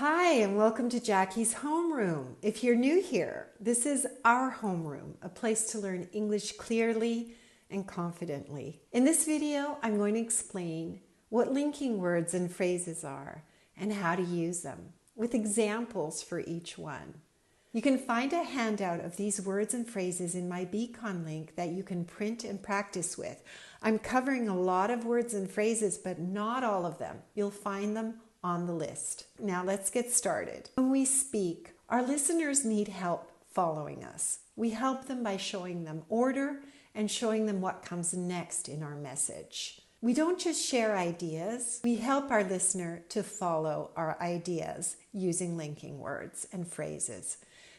Hi, and welcome to Jackie's Homeroom. If you're new here, this is our homeroom, a place to learn English clearly and confidently. In this video, I'm going to explain what linking words and phrases are and how to use them, with examples for each one. You can find a handout of these words and phrases in my Beacon link that you can print and practice with. I'm covering a lot of words and phrases, but not all of them. You'll find them on the list. Now let's get started. When we speak, our listeners need help following us. We help them by showing them order and showing them what comes next in our message. We don't just share ideas, we help our listener to follow our ideas using linking words and phrases.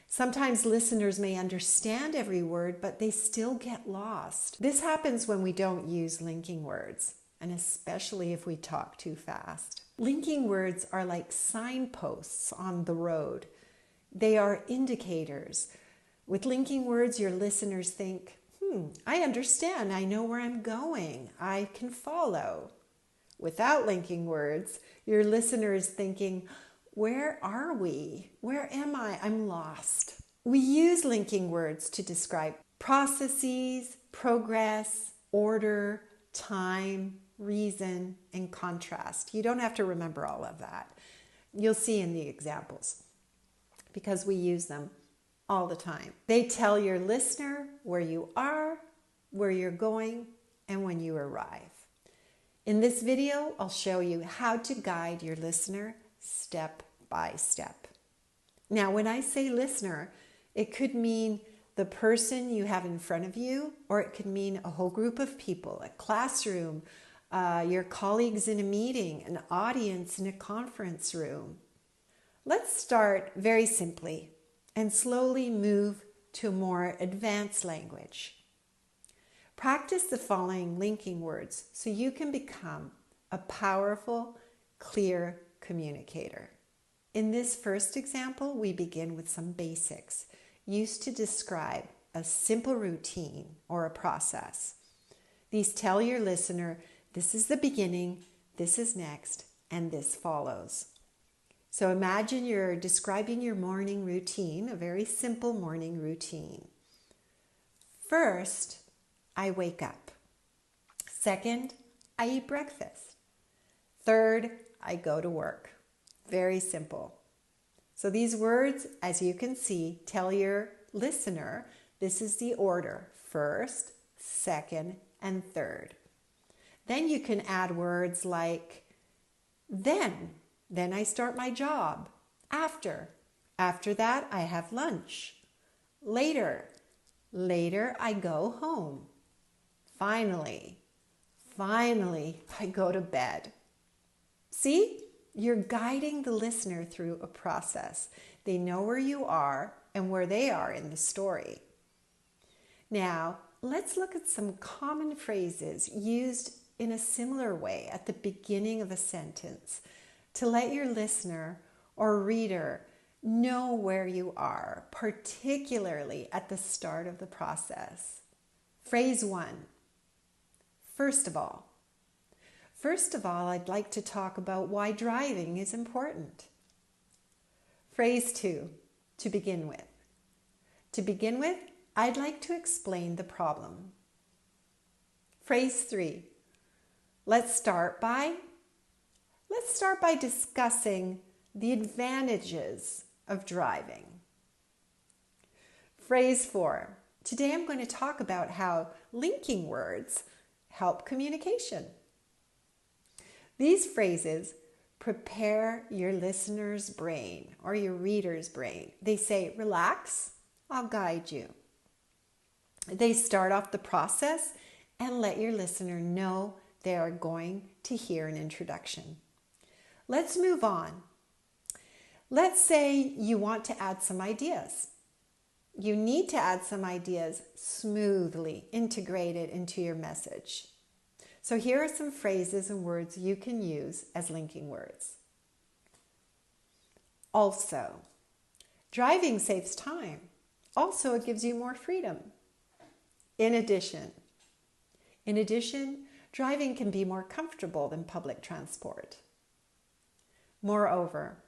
Sometimes listeners may understand every word, but they still get lost. This happens when we don't use linking words, and especially if we talk too fast. Linking words are like signposts on the road. They are indicators. With linking words, your listeners think, I understand. I know where I'm going. I can follow. Without linking words, your listener is thinking, where are we? Where am I? I'm lost. We use linking words to describe processes, progress, order, time, reason, and contrast. You don't have to remember all of that. You'll see in the examples because we use them all the time. They tell your listener where you are, where you're going, and when you arrive. In this video, I'll show you how to guide your listener step by step. Now, when I say listener, it could mean the person you have in front of you, or it could mean a whole group of people, a classroom, your colleagues in a meeting, an audience in a conference room. Let's start very simply and slowly move to a more advanced language. Practice the following linking words so you can become a powerful, clear communicator. In this first example, we begin with some basics used to describe a simple routine or a process. These tell your listener, this is the beginning, this is next, and this follows. So imagine you're describing your morning routine, a very simple morning routine. First, I wake up. Second, I eat breakfast. Third, I go to work. Very simple. So these words, as you can see, tell your listener this is the order: first, second, and third. Then you can add words like then I start my job. After that I have lunch. Later I go home. Finally I go to bed. See? You're guiding the listener through a process. They know where you are and where they are in the story. Now, let's look at some common phrases used in a similar way at the beginning of a sentence to let your listener or reader know where you are, particularly at the start of the process. Phrase 1. First of all, I'd like to talk about why driving is important. Phrase 2, to begin with. To begin with, I'd like to explain the problem. Phrase 3, let's start by discussing the advantages of driving. Phrase 4, today I'm going to talk about how linking words help communication. These phrases prepare your listener's brain or your reader's brain. They say, relax, I'll guide you. They start off the process and let your listener know they are going to hear an introduction. Let's move on. Let's say you want to add some ideas. You need to add some ideas smoothly integrated into your message. So here are some phrases and words you can use as linking words. Also, driving saves time. Also, it gives you more freedom. In addition, driving can be more comfortable than public transport. Moreover,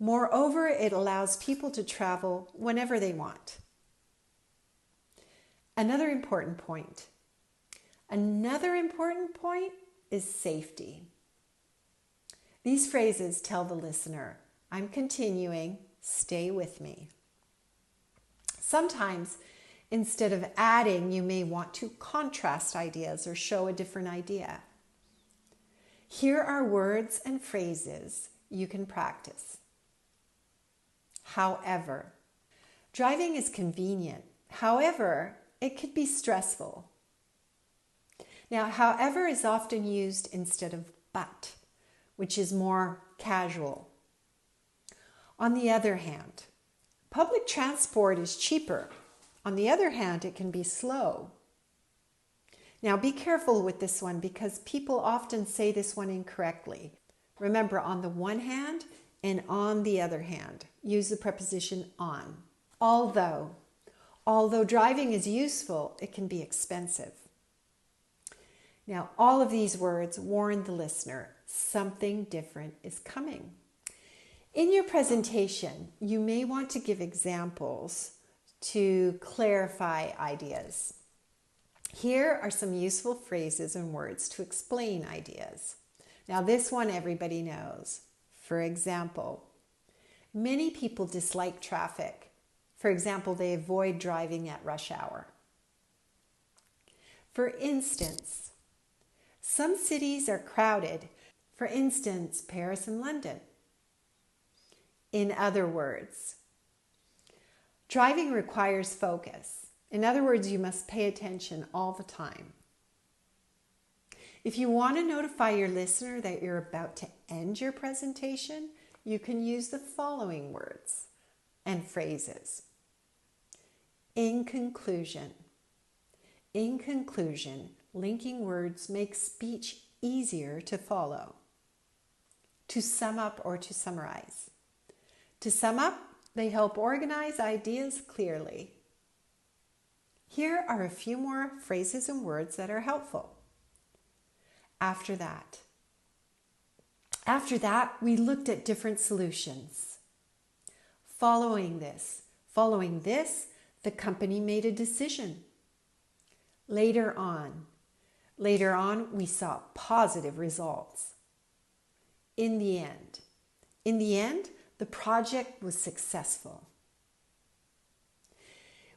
Moreover, it allows people to travel whenever they want. Another important point is safety. These phrases tell the listener, I'm continuing, stay with me. Sometimes, instead of adding, you may want to contrast ideas or show a different idea. Here are words and phrases you can practice. However, driving is convenient. However, it could be stressful. Now, however is often used instead of but, which is more casual. On the other hand, public transport is cheaper. On the other hand, it can be slow. Now, be careful with this one because people often say this one incorrectly. Remember, on the one hand and on the other hand, use the preposition on. Although driving is useful, it can be expensive. Now, all of these words warn the listener something different is coming. In your presentation, you may want to give examples to clarify ideas. Here are some useful phrases and words to explain ideas. Now, this one everybody knows. For example, many people dislike traffic. For example, they avoid driving at rush hour. For instance, some cities are crowded. For instance, Paris and London. In other words, driving requires focus. In other words, you must pay attention all the time. If you want to notify your listener that you're about to end your presentation, you can use the following words and phrases. In conclusion. In conclusion, linking words make speech easier to follow. To sum up or to summarize. To sum up, they help organize ideas clearly. Here are a few more phrases and words that are helpful. After that, we looked at different solutions. Following this, the company made a decision. Later on, we saw positive results. In the end, the project was successful.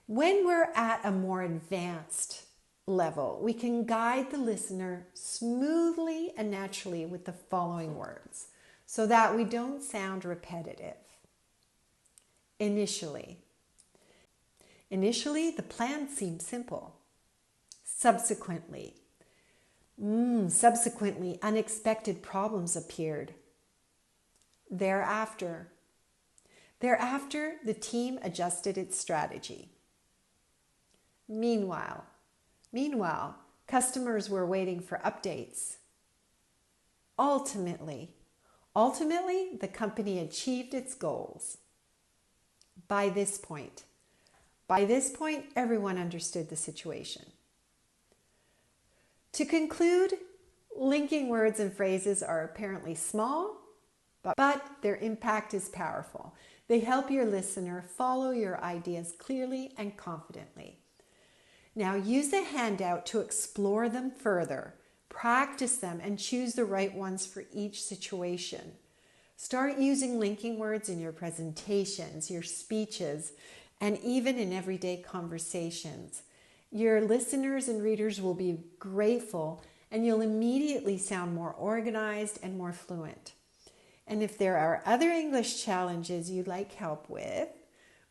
When we're at a more advanced level, we can guide the listener smoothly and naturally with the following words so that we don't sound repetitive. Initially, the plan seemed simple. Subsequently, unexpected problems appeared. Thereafter, the team adjusted its strategy. Meanwhile, customers were waiting for updates. Ultimately, the company achieved its goals. By this point, everyone understood the situation. To conclude, linking words and phrases are apparently small, but their impact is powerful. They help your listener follow your ideas clearly and confidently. Now use the handout to explore them further, practice them, and choose the right ones for each situation. Start using linking words in your presentations, your speeches, and even in everyday conversations. Your listeners and readers will be grateful, and you'll immediately sound more organized and more fluent. And if there are other English challenges you'd like help with,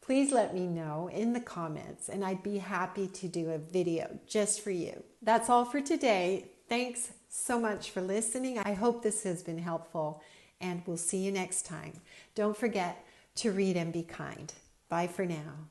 please let me know in the comments, and I'd be happy to do a video just for you. That's all for today. Thanks so much for listening. I hope this has been helpful, and we'll see you next time. Don't forget to read and be kind. Bye for now.